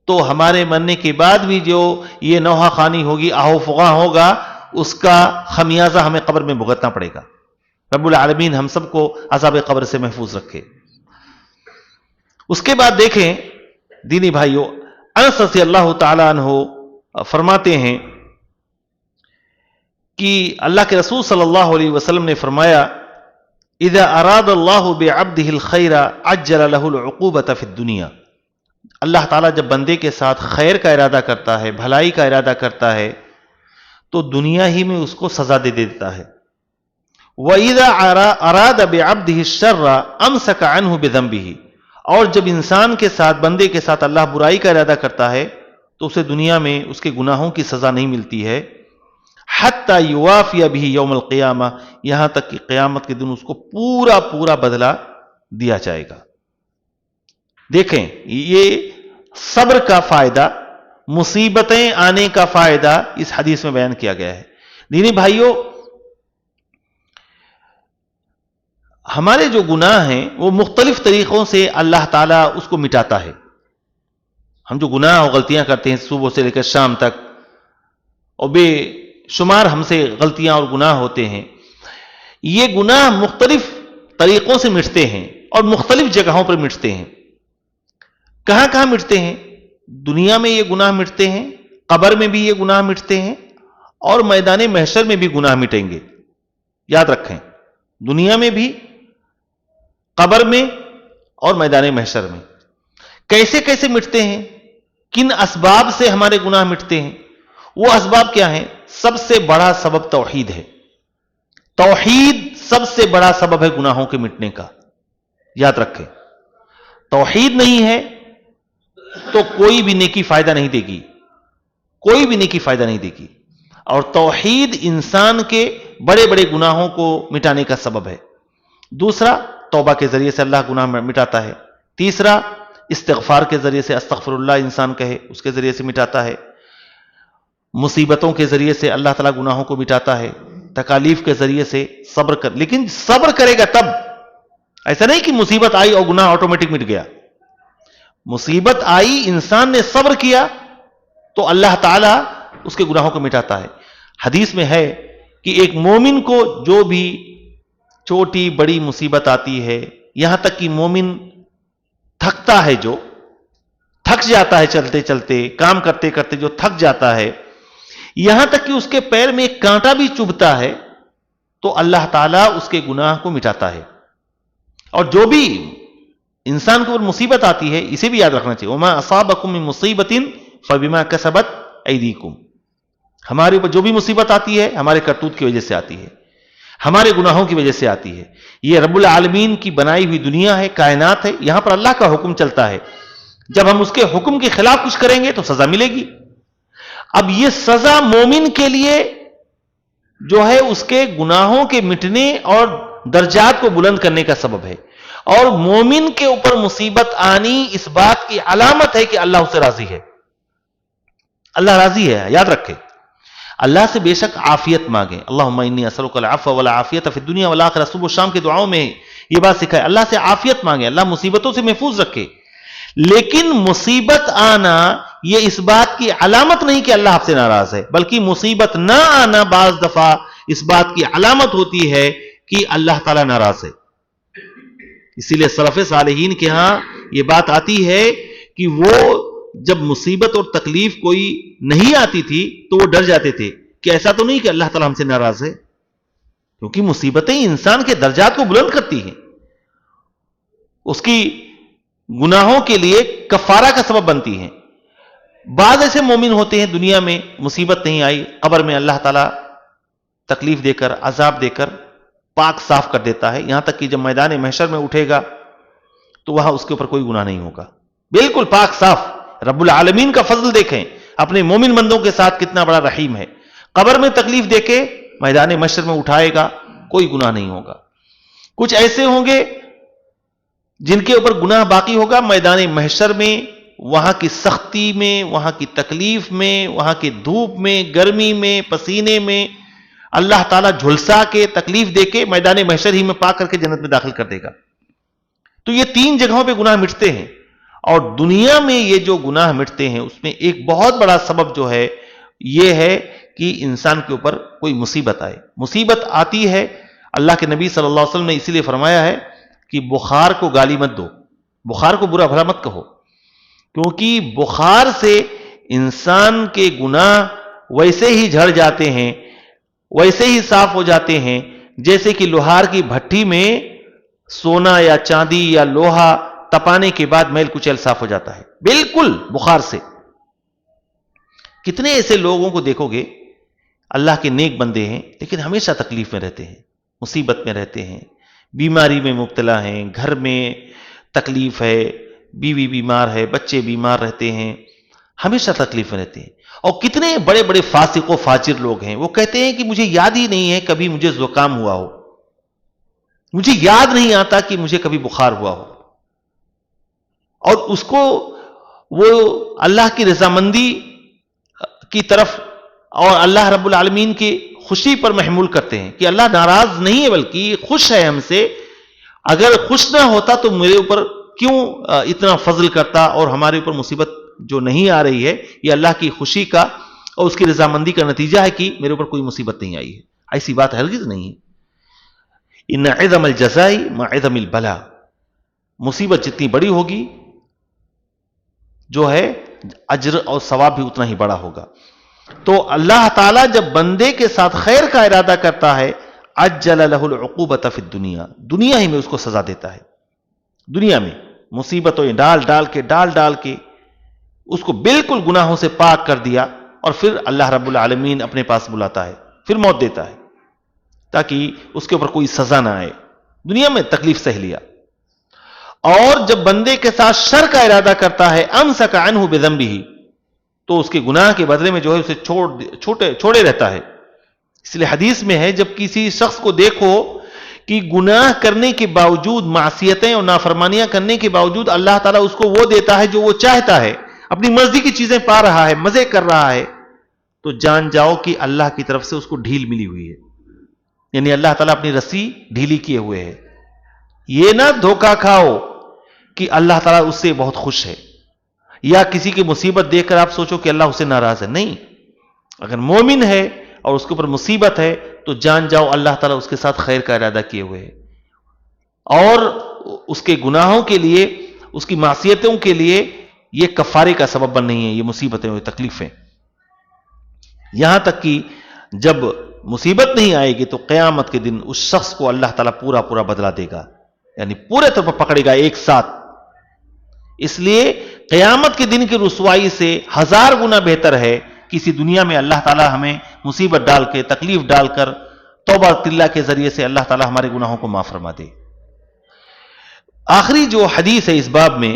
تو ہمارے مرنے کے بعد بھی جو یہ نوحہ خوانی ہوگی، آہو فغاں ہوگا، اس کا خمیازہ ہمیں قبر میں بھگتنا پڑے گا. رب العالمین ہم سب کو عذاب قبر سے محفوظ رکھے. اس کے بعد دیکھیں دینی بھائیوں، انس رضی اللہ تعالی عنہ فرماتے ہیں کہ اللہ کے رسول صلی اللہ علیہ وسلم نے فرمایا اذا اراد اللہ بعبدہ الخیر عجل له العقوبۃ فی الدنیا، اللہ تعالیٰ جب بندے کے ساتھ خیر کا ارادہ کرتا ہے، بھلائی کا ارادہ کرتا ہے، تو دنیا ہی میں اس کو سزا دے دیتا ہے. وَإِذَا أَرَادَ بِعَبْدِهِ الشَّرَّ أَمْسَكَ عَنْهُ بِذَنبِهِ، اور جب انسان کے ساتھ، بندے کے ساتھ اللہ برائی کا ارادہ کرتا ہے تو اسے دنیا میں اس کے گناہوں کی سزا نہیں ملتی ہے. حَتَّى يُوَافِيَ بِهِ يَوْمَ الْقِيَامَةِ، یہاں تک کہ قیامت کے دن اس کو پورا پورا بدلہ دیا جائے گا. دیکھیں یہ صبر کا فائدہ، مصیبتیں آنے کا فائدہ اس حدیث میں بیان کیا گیا ہے. دینی بھائیوں، ہمارے جو گناہ ہیں وہ مختلف طریقوں سے اللہ تعالیٰ اس کو مٹاتا ہے. ہم جو گناہ اور غلطیاں کرتے ہیں صبح سے لے کر شام تک، اور بے شمار ہم سے غلطیاں اور گناہ ہوتے ہیں، یہ گناہ مختلف طریقوں سے مٹتے ہیں اور مختلف جگہوں پر مٹتے ہیں. کہاں کہاں مٹتے ہیں؟ دنیا میں یہ گناہ مٹتے ہیں، قبر میں بھی یہ گناہ مٹتے ہیں، اور میدان محشر میں بھی گناہ مٹیں گے. یاد رکھیں، دنیا میں بھی، قبر میں، اور میدان محشر میں. کیسے کیسے مٹتے ہیں؟ کن اسباب سے ہمارے گناہ مٹتے ہیں؟ وہ اسباب کیا ہیں؟ سب سے بڑا سبب توحید ہے. توحید سب سے بڑا سبب ہے گناہوں کے مٹنے کا. یاد رکھیں، توحید نہیں ہے تو کوئی بھی نیکی فائدہ نہیں دے گی، کوئی بھی نیکی فائدہ نہیں دے گی. اور توحید انسان کے بڑے بڑے گناہوں کو مٹانے کا سبب ہے. دوسرا، توبہ کے ذریعے سے اللہ گناہ مٹاتا ہے. تیسرا، استغفار کے ذریعے سے استغفر اللہ انسان کہے، اس کے ذریعے سے مٹاتا ہے. مصیبتوں کے ذریعے سے اللہ تعالیٰ گناہوں کو مٹاتا ہے. تکالیف کے ذریعے سے صبر کر، لیکن صبر کرے گا تب. ایسا نہیں کہ مصیبت آئی اور گناہ آٹومیٹک مٹ گیا. مصیبت آئی، انسان نے صبر کیا تو اللہ تعالیٰ اس کے گناہوں کو مٹاتا ہے. حدیث میں ہے کہ ایک مومن کو جو بھی چھوٹی بڑی مصیبت آتی ہے، یہاں تک کہ مومن تھکتا ہے، جو تھک جاتا ہے چلتے چلتے، کام کرتے کرتے جو تھک جاتا ہے، یہاں تک کہ اس کے پیر میں ایک کانٹا بھی چبھتا ہے، تو اللہ تعالیٰ اس کے گناہ کو مٹاتا ہے. اور جو بھی انسان کے اوپر مصیبت آتی ہے، اسے بھی یاد رکھنا چاہیے، وَمَا أَصَابَكُم مِّن مُّصِيبَةٍ فَبِمَا كَسَبَتْ أَيْدِيكُمْ. ہمارے اوپر جو بھی مصیبت آتی ہے ہمارے کرتوت کی وجہ سے آتی ہے، ہمارے گناہوں کی وجہ سے آتی ہے. یہ رب العالمین کی بنائی ہوئی دنیا ہے، کائنات ہے، یہاں پر اللہ کا حکم چلتا ہے. جب ہم اس کے حکم کے خلاف کچھ کریں گے تو سزا ملے گی. اب یہ سزا مومن کے لیے جو ہے اس کے گناہوں کے مٹنے اور درجات کو بلند کرنے کا سبب ہے. اور مومن کے اوپر مصیبت آنی اس بات کی علامت ہے کہ اللہ اسے راضی ہے. اللہ راضی ہے. یاد رکھیں، اللہ سے بے شک عافیت مانگیں. اللہم انی اسألک العفو والعافیت فی الدنیا والآخرہ. صبح و شام کے دعاؤں میں یہ بات سکھائے، اللہ سے عافیت مانگیں، اللہ مصیبتوں سے محفوظ رکھے. لیکن مصیبت آنا یہ اس بات کی علامت نہیں کہ اللہ آپ سے ناراض ہے، بلکہ مصیبت نہ آنا بعض دفعہ اس بات کی علامت ہوتی ہے کہ اللہ تعالیٰ ناراض ہے. اسی لیے سلف صالحین کے ہاں یہ بات آتی ہے کہ وہ جب مصیبت اور تکلیف کوئی نہیں آتی تھی تو وہ ڈر جاتے تھے کہ ایسا تو نہیں کہ اللہ تعالیٰ ہم سے ناراض ہے، کیونکہ مصیبتیں انسان کے درجات کو بلند کرتی ہیں، اس کی گناہوں کے لیے کفارہ کا سبب بنتی ہیں. بعض ایسے مومن ہوتے ہیں دنیا میں مصیبت نہیں آئی، قبر میں اللہ تعالیٰ تکلیف دے کر، عذاب دے کر پاک صاف کر دیتا ہے، یہاں تک کہ جب میدان محشر میں اٹھے گا تو وہاں اس کے اوپر کوئی گناہ نہیں ہوگا، بالکل پاک صاف. رب العالمین کا فضل دیکھیں، اپنے مومن بندوں کے ساتھ کتنا بڑا رحیم ہے. قبر میں تکلیف دے کے میدان محشر میں اٹھائے گا، کوئی گناہ نہیں ہوگا. کچھ ایسے ہوں گے جن کے اوپر گناہ باقی ہوگا، میدان محشر میں، وہاں کی سختی میں، وہاں کی تکلیف میں، وہاں کی دھوپ میں، گرمی میں، پسینے میں اللہ تعالیٰ جھلسا کے، تکلیف دے کے میدان محشر ہی میں پاک کر کے جنت میں داخل کر دے گا. تو یہ 3 جگہوں پہ گناہ مٹتے ہیں. اور دنیا میں یہ جو گناہ مٹتے ہیں اس میں ایک بہت بڑا سبب جو ہے یہ ہے کہ انسان کے اوپر کوئی مصیبت آئے. مصیبت آتی ہے، اللہ کے نبی صلی اللہ علیہ وسلم نے اسی لیے فرمایا ہے کہ بخار کو گالی مت دو، بخار کو برا بھلا مت کہو. کیونکہ بخار سے انسان کے گناہ ویسے ہی جھڑ جاتے ہیں، ویسے ہی صاف ہو جاتے ہیں جیسے کہ لوہار کی بھٹی میں سونا یا چاندی یا لوہا تپانے کے بعد میل کچیل صاف ہو جاتا ہے، بالکل بخار سے۔ کتنے ایسے لوگوں کو دیکھو گے اللہ کے نیک بندے ہیں لیکن ہمیشہ تکلیف میں رہتے ہیں، مصیبت میں رہتے ہیں، بیماری میں مبتلا ہیں، گھر میں تکلیف ہے، بیوی بیمار ہے، بچے بیمار رہتے ہیں، ہمیشہ تکلیف میں رہتے ہیں۔ اور کتنے بڑے بڑے فاسق و فاجر لوگ ہیں، وہ کہتے ہیں کہ مجھے یاد ہی نہیں ہے کبھی مجھے زکام ہوا ہو، مجھے یاد نہیں آتا کہ مجھے کبھی بخار ہوا ہو، اور اس کو وہ اللہ کی رضامندی کی طرف اور اللہ رب العالمین کی خوشی پر محمول کرتے ہیں کہ اللہ ناراض نہیں ہے بلکہ خوش ہے ہم سے، اگر خوش نہ ہوتا تو میرے اوپر کیوں اتنا فضل کرتا، اور ہمارے اوپر مصیبت جو نہیں آ رہی ہے یہ اللہ کی خوشی کا اور اس کی رضامندی کا نتیجہ ہے کہ میرے اوپر کوئی مصیبت نہیں آئی ہے۔ ایسی بات ہرگز نہیں ہے۔ ان عظم الجزاء مع عظم البلاء، مصیبت جتنی بڑی ہوگی جو ہے اجر اور ثواب بھی اتنا ہی بڑا ہوگا۔ تو اللہ تعالیٰ جب بندے کے ساتھ خیر کا ارادہ کرتا ہے عجل له العقوبۃ فی الدنیا، دنیا ہی میں اس کو سزا دیتا ہے، دنیا میں مصیبتوں ڈال ڈال کے اس کو بالکل گناہوں سے پاک کر دیا، اور پھر اللہ رب العالمین اپنے پاس بلاتا ہے، پھر موت دیتا ہے تاکہ اس کے اوپر کوئی سزا نہ آئے، دنیا میں تکلیف سہ لیا۔ اور جب بندے کے ساتھ شر کا ارادہ کرتا ہے امسک عنہ بذنبہ، تو اس کے گناہ کے بدلے میں جو ہے اسے چھوڑے رہتا ہے۔ اس لیے حدیث میں ہے جب کسی شخص کو دیکھو کہ گناہ کرنے کے باوجود، معصیتیں اور نافرمانیاں کرنے کے باوجود اللہ تعالیٰ اس کو وہ دیتا ہے جو وہ چاہتا ہے، اپنی مرضی کی چیزیں پا رہا ہے، مزے کر رہا ہے، تو جان جاؤ کہ اللہ کی طرف سے اس کو ڈھیل ملی ہوئی ہے، یعنی اللہ تعالیٰ اپنی رسی ڈھیلی کیے ہوئے ہے۔ یہ نہ دھوکہ کھاؤ کہ اللہ تعالیٰ اس سے بہت خوش ہے، یا کسی کی مصیبت دیکھ کر آپ سوچو کہ اللہ اسے ناراض ہے، نہیں۔ اگر مومن ہے اور اس کے اوپر مصیبت ہے تو جان جاؤ اللہ تعالیٰ اس کے ساتھ خیر کا ارادہ کیے ہوئے ہے، اور اس کے گناہوں کے لیے، اس کی معصیتوں کے لیے یہ کفارے کا سبب بن نہیں ہے، یہ مصیبتیں اور تکلیفیں۔ یہاں تک کہ جب مصیبت نہیں آئے گی تو قیامت کے دن اس شخص کو اللہ تعالیٰ پورا پورا بدلہ دے گا، یعنی پورے طور پر پکڑے گا ایک ساتھ۔ اس لیے قیامت کے دن کی رسوائی سے 1000 گنا بہتر ہے کسی دنیا میں اللہ تعالیٰ ہمیں مصیبت ڈال کے، تکلیف ڈال کر، توبہ تلہ کے ذریعے سے اللہ تعالیٰ ہمارے گناہوں کو معاف فرما دے۔ آخری جو حدیث ہے اس باب میں،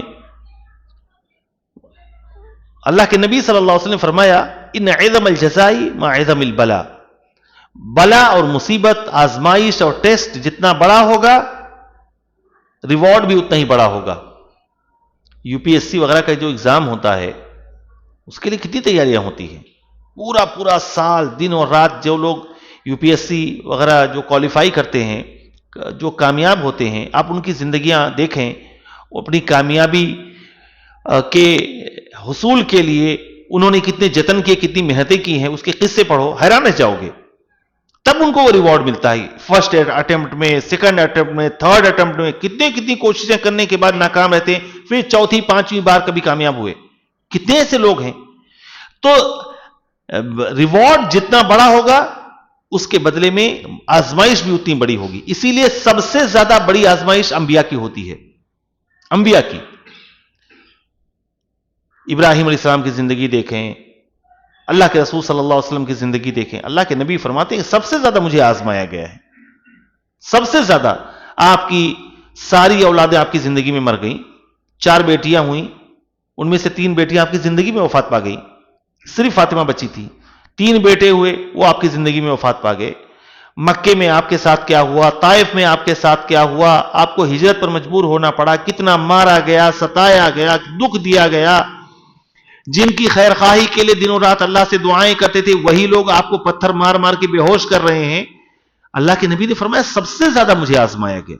اللہ کے نبی صلی اللہ علیہ وسلم نے فرمایا ان عظم الجزاء مع عظم البلاء، بلا اور مصیبت، آزمائش اور ٹیسٹ جتنا بڑا ہوگا ریوارڈ بھی اتنا ہی بڑا ہوگا۔ یو پی ایس سی وغیرہ کا جو ایگزام ہوتا ہے اس کے لیے کتنی تیاریاں ہوتی ہیں، پورا سال دن اور رات۔ جو لوگ یو پی ایس سی وغیرہ جو کوالیفائی کرتے ہیں، جو کامیاب ہوتے ہیں، آپ ان کی زندگیاں دیکھیں، وہ اپنی کامیابی کے حصول کے لیے انہوں نے کتنے جتن کیے، کتنی محنتیں کی ہیں، اس کے قصے پڑھو، حیران رہ جاؤ گے۔ تب ان کو وہ ریوارڈ ملتا ہے، فرسٹ اٹیمپٹ میں، سیکنڈ اٹیمپٹ میں، تھرڈ اٹیمپٹ میں، کتنی کوششیں کرنے کے بعد ناکام رہتے ہیں، پھر چوتھی پانچویں بار کبھی کامیاب ہوئے، کتنے ایسے لوگ ہیں۔ تو ریوارڈ جتنا بڑا ہوگا اس کے بدلے میں آزمائش بھی اتنی بڑی ہوگی۔ اسی لیے سب سے زیادہ بڑی آزمائش انبیاء کی ہوتی ہے، انبیاء کی۔ ابراہیم علیہ السلام کی زندگی دیکھیں، اللہ کے رسول صلی اللہ علیہ وسلم کی زندگی دیکھیں، اللہ کے نبی فرماتے ہیں سب سے زیادہ مجھے آزمایا گیا ہے، سب سے زیادہ۔ آپ کی ساری اولادیں آپ کی زندگی میں مر گئیں، 4 بیٹیاں ہوئیں، ان میں سے 3 بیٹیاں آپ کی زندگی میں وفات پا گئیں، صرف فاطمہ بچی تھی۔ 3 بیٹے ہوئے، وہ آپ کی زندگی میں وفات پا گئے۔ مکے میں آپ کے ساتھ کیا ہوا، طائف میں آپ کے ساتھ کیا ہوا، آپ کو ہجرت پر مجبور ہونا پڑا، کتنا مارا گیا، ستایا گیا، دکھ دیا گیا۔ جن کی خیر خواہی کے لیے دنوں رات اللہ سے دعائیں کرتے تھے وہی لوگ آپ کو پتھر مار مار کے بے ہوش کر رہے ہیں۔ اللہ کے نبی نے فرمایا سب سے زیادہ مجھے آزمایا گیا۔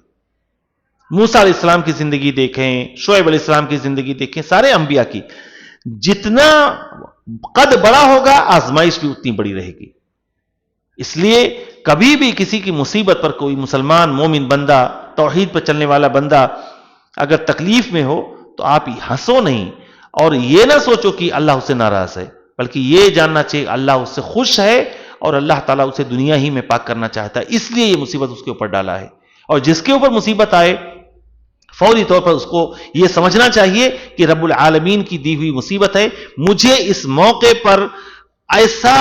موسیٰ علیہ السلام کی زندگی دیکھیں، شعیب علیہ السلام کی زندگی دیکھیں، سارے انبیاء کی، جتنا قد بڑا ہوگا آزمائش بھی اتنی بڑی رہے گی۔ اس لیے کبھی بھی کسی کی مصیبت پر کوئی مسلمان مومن بندہ، توحید پر چلنے والا بندہ اگر تکلیف میں ہو تو آپ ہنسو نہیں، اور یہ نہ سوچو کہ اللہ اس سے ناراض ہے، بلکہ یہ جاننا چاہیے اللہ اس سے خوش ہے اور اللہ تعالیٰ اسے دنیا ہی میں پاک کرنا چاہتا ہے، اس لیے یہ مصیبت اس کے اوپر ڈالا ہے۔ اور جس کے اوپر مصیبت آئے فوری طور پر اس کو یہ سمجھنا چاہیے کہ رب العالمین کی دی ہوئی مصیبت ہے، مجھے اس موقع پر ایسا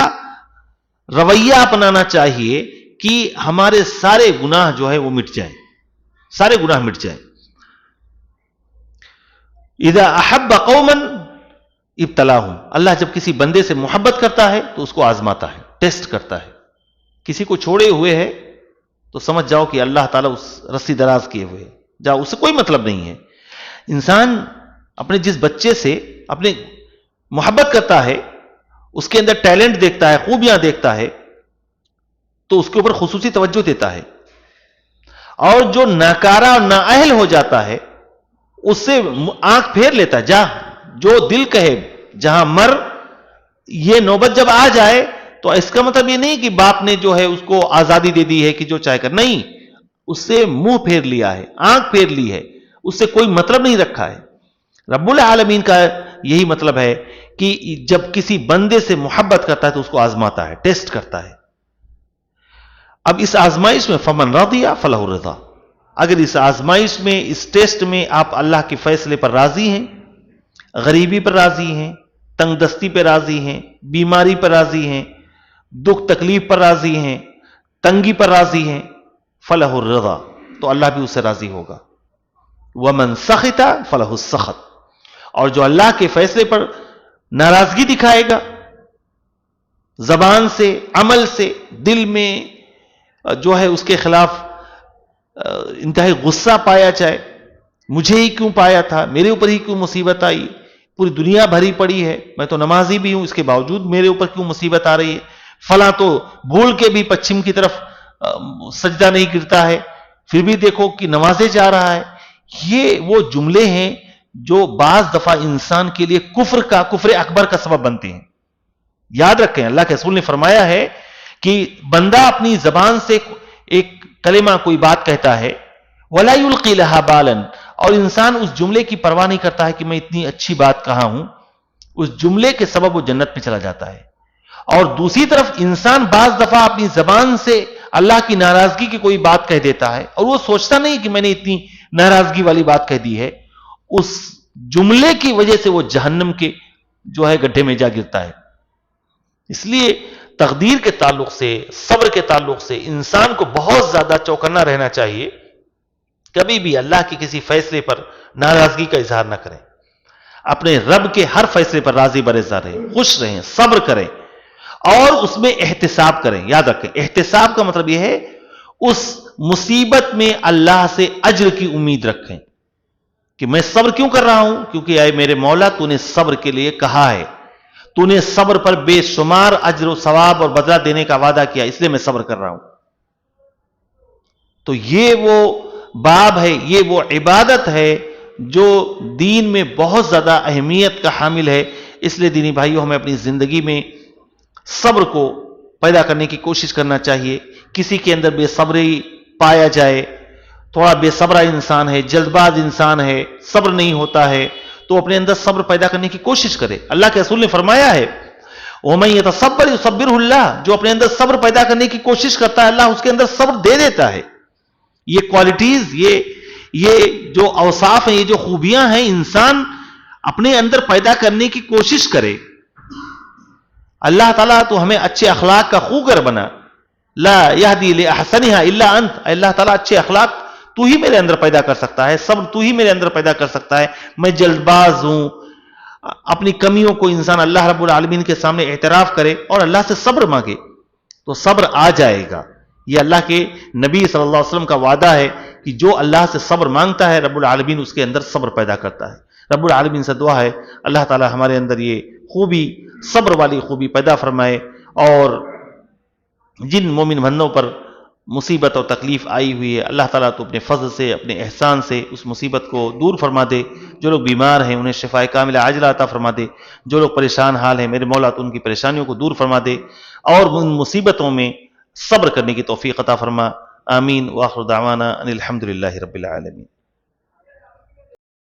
رویہ اپنانا چاہیے کہ ہمارے سارے گناہ جو ہے وہ مٹ جائیں، سارے گناہ مٹ جائیں۔ اذا احب قوما ابتلاہم، اللہ جب کسی بندے سے محبت کرتا ہے تو اس کو آزماتا ہے، ٹیسٹ کرتا ہے۔ کسی کو چھوڑے ہوئے ہے تو سمجھ جاؤ کہ اللہ تعالیٰ اس رسی دراز کیے ہوئے، جاؤ، اس سے کوئی مطلب نہیں ہے۔ انسان اپنے جس بچے سے اپنے محبت کرتا ہے، اس کے اندر ٹیلنٹ دیکھتا ہے، خوبیاں دیکھتا ہے، تو اس کے اوپر خصوصی توجہ دیتا ہے، اور جو ناکارہ اور نااہل ہو جاتا ہے اس سے آنکھ پھیر لیتا ہے، جا جو دل کہے جہاں مر۔ یہ نوبت جب آ جائے تو اس کا مطلب یہ نہیں کہ باپ نے جو ہے اس کو آزادی دے دی ہے کہ جو چاہے کر، نہیں، اس سے منہ پھیر لیا ہے، آنکھ پھیر لی ہے، اس سے کوئی مطلب نہیں رکھا ہے۔ رب العالمین کا یہی مطلب ہے کہ جب کسی بندے سے محبت کرتا ہے تو اس کو آزماتا ہے، ٹیسٹ کرتا ہے۔ اب اس آزمائش میں فمن رضی فلہ الرضا، اگر اس آزمائش میں، اس ٹیسٹ میں آپ اللہ کے فیصلے پر راضی ہیں، غریبی پر راضی ہیں، تنگ دستی پر راضی ہیں، بیماری پر راضی ہیں، دکھ تکلیف پر راضی ہیں، تنگی پر راضی ہیں، فلہ الرضا، تو اللہ بھی اس سے راضی ہوگا۔ ومن سخط فلہ السخط، اور جو اللہ کے فیصلے پر ناراضگی دکھائے گا، زبان سے، عمل سے، دل میں جو ہے اس کے خلاف انتہائی غصہ پایا جائے، مجھے ہی کیوں پایا تھا، میرے اوپر ہی کیوں مصیبت آئی، پوری دنیا بھری پڑی ہے، میں تو نمازی بھی ہوں، اس کے باوجود میرے اوپر کیوں مصیبت آ رہی ہے، فلاں تو بھول کے بھی پچھم کی طرف سجدہ نہیں کرتا ہے، پھر بھی دیکھو کہ نمازے جا رہا ہے۔ یہ وہ جملے ہیں جو بعض دفعہ انسان کے لیے کفر اکبر کا سبب بنتے ہیں۔ یاد رکھیں، اللہ کے رسول نے فرمایا ہے کہ بندہ اپنی زبان سے ایک کلمہ، کوئی بات کہتا ہے، وَلَا يُلْقِي لَهَا بَالًا، اور انسان اس جملے کی پرواہ نہیں کرتا ہے کہ میں اتنی اچھی بات کہا ہوں، اس جملے کے سبب وہ جنت میں چلا جاتا ہے۔ اور دوسری طرف انسان بعض دفعہ اپنی زبان سے اللہ کی ناراضگی کی کوئی بات کہہ دیتا ہے، اور وہ سوچتا نہیں کہ میں نے اتنی ناراضگی والی بات کہہ دی ہے، اس جملے کی وجہ سے وہ جہنم کے جو ہے گڈھے میں جا گرتا ہے۔ اس لیے تقدیر کے تعلق سے، صبر کے تعلق سے انسان کو بہت زیادہ چوکنا رہنا چاہیے، کبھی بھی اللہ کے کسی فیصلے پر ناراضگی کا اظہار نہ کریں، اپنے رب کے ہر فیصلے پر راضی برضا رہیں، خوش رہیں، صبر کریں، اور اس میں احتساب کریں۔ یاد رکھیں، احتساب کا مطلب یہ ہے اس مصیبت میں اللہ سے اجر کی امید رکھیں کہ میں صبر کیوں کر رہا ہوں، کیونکہ اے میرے مولا تو نے صبر کے لیے کہا ہے، تو نے صبر پر بے شمار اجر و ثواب اور بدلہ دینے کا وعدہ کیا، اس لیے میں صبر کر رہا ہوں۔ تو یہ وہ باب ہے، یہ وہ عبادت ہے جو دین میں بہت زیادہ اہمیت کا حامل ہے۔ اس لیے دینی بھائیوں، ہمیں اپنی زندگی میں صبر کو پیدا کرنے کی کوشش کرنا چاہیے۔ کسی کے اندر بے صبری پایا جائے، تھوڑا بے صبرا انسان ہے، جلد باز انسان ہے، صبر نہیں ہوتا ہے، تو اپنے اندر صبر پیدا کرنے کی کوشش کرے۔ اللہ کے رسول نے فرمایا ہے، وَمَن يَتَصَبَّرْ يُصَبِّرْهُ اللَّهُ، جو اپنے اندر صبر پیدا کرنے کی کوشش کرتا ہے، اللہ اس کے اندر صبر دے دیتا ہے۔ یہ کوالٹیز، یہ جو اوصاف ہیں، یہ جو خوبیاں ہیں، انسان اپنے اندر پیدا کرنے کی کوشش کرے۔ اللہ تعالیٰ تو ہمیں اچھے اخلاق کا خوگر بنا، لا یہدی لاحسنھا الا انت، اللہ تعالیٰ اچھے اخلاق تو ہی میرے اندر پیدا کر سکتا ہے، صبر تو ہی میرے اندر پیدا کر سکتا ہے۔ میں جلد باز ہوں، اپنی کمیوں کو انسان اللہ رب العالمین کے سامنے اعتراف کرے اور اللہ سے صبر مانگے تو صبر آ جائے گا۔ یہ اللہ کے نبی صلی اللہ علیہ وسلم کا وعدہ ہے کہ جو اللہ سے صبر مانگتا ہے، رب العالمین اس کے اندر صبر پیدا کرتا ہے۔ رب العالمین سے دعا ہے اللہ تعالی ہمارے اندر یہ خوبی، صبر والی خوبی پیدا فرمائے، اور جن مومن بندوں پر مصیبت اور تکلیف آئی ہوئی ہے، اللہ تعالیٰ تو اپنے فضل سے، اپنے احسان سے اس مصیبت کو دور فرما دے۔ جو لوگ بیمار ہیں انہیں شفاء کاملہ عاجلہ عطا فرما دے، جو لوگ پریشان حال ہیں میرے مولا تو ان کی پریشانیوں کو دور فرما دے، اور ان مصیبتوں میں صبر کرنے کی توفیق عطا فرما۔ آمین۔ وآخر دعوانا ان الحمد للہ رب العالمین۔